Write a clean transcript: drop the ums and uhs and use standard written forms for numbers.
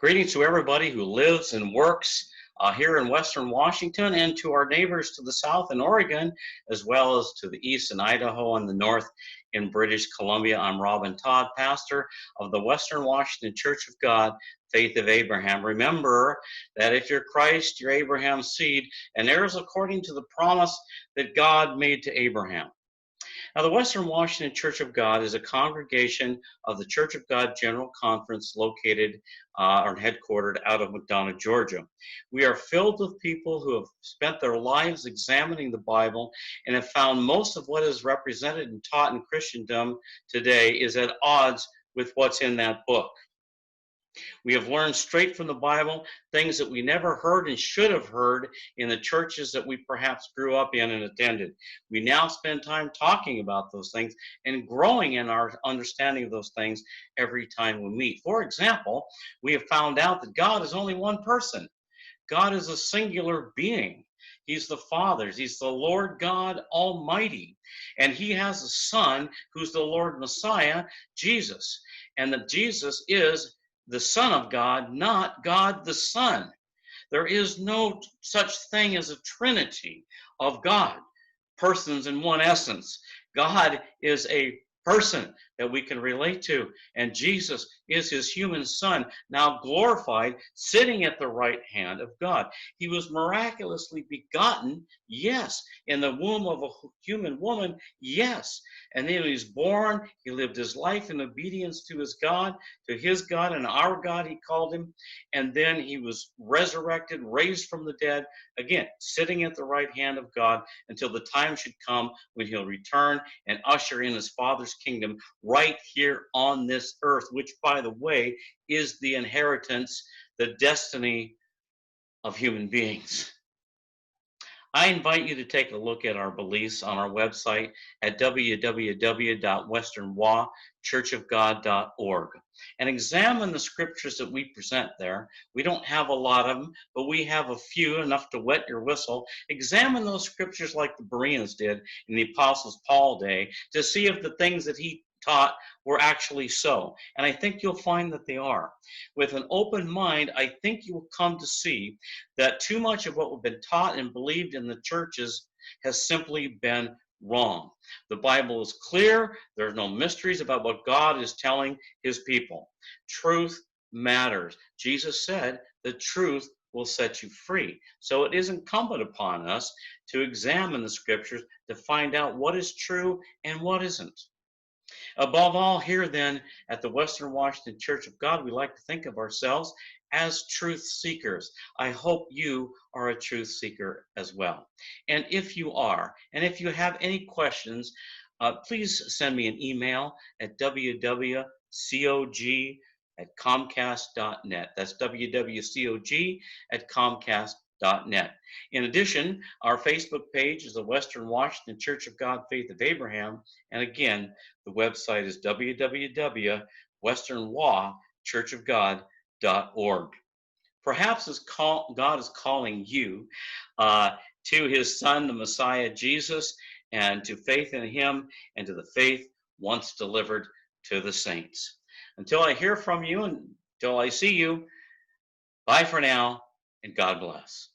Greetings to everybody who lives and works here in Western Washington, and to our neighbors to the south in Oregon, as well as to the east in Idaho and the north in British Columbia. I'm Robin Todd, pastor of the Western Washington Church of God, Faith of Abraham. Remember that if you're Christ, you're Abraham's seed, and heirs according to the promise that God made to Abraham. Now, the Western Washington Church of God is a congregation of the Church of God General Conference located or headquartered out of McDonough, Georgia. We are filled with people who have spent their lives examining the Bible and have found most of what is represented and taught in Christendom today is at odds with what's in that book. We have learned straight from the Bible things that we never heard and should have heard in the churches that we perhaps grew up in and attended. We now spend time talking about those things and growing in our understanding of those things every time we meet. For example, we have found out that God is only one person. God is a singular being. He's the Father. He's the Lord God Almighty. And he has a son who's the Lord Messiah, Jesus. And that Jesus is the Son of God, not God the Son. There is no such thing as a trinity of God, persons in one essence. God is a person that we can relate to, and Jesus is his human son, now glorified, sitting at the right hand of God. He was miraculously begotten, yes, in the womb of a human woman, yes. And then he was born, he lived his life in obedience to his God, and our God he called him, and then he was resurrected, raised from the dead, again, sitting at the right hand of God until the time should come when he'll return and usher in his Father's kingdom right here on this earth, which, by the way, is the inheritance, the destiny of human beings. I invite you to take a look at our beliefs on our website at www.westernwachurchofgod.org and examine the scriptures that we present there. We don't have a lot of them, but we have a few, enough to wet your whistle. Examine those scriptures like the Bereans did in the Apostles Paul day to see if the things that he taught were actually so. And I think you'll find that they are. With an open mind, I think you will come to see that too much of what we've been taught and believed in the churches has simply been wrong. The Bible is clear. There's no mysteries about what God is telling his people. Truth matters. Jesus said the truth will set you free. So it is incumbent upon us to examine the scriptures to find out what is true and what isn't. Above all, here then at the Western Washington Church of God, we like to think of ourselves as truth seekers. I hope you are a truth seeker as well. And if you are, and if you have any questions, please send me an email at www.cog@comcast.net. That's www.cog@comcast.net. In addition, our Facebook page is the Western Washington Church of God, Faith of Abraham. And again, the website is www.westernwachurchofgod.org. Perhaps God is calling you to his son, the Messiah, Jesus, and to faith in him and to the faith once delivered to the saints. Until I hear from you and until I see you, bye for now, and God bless.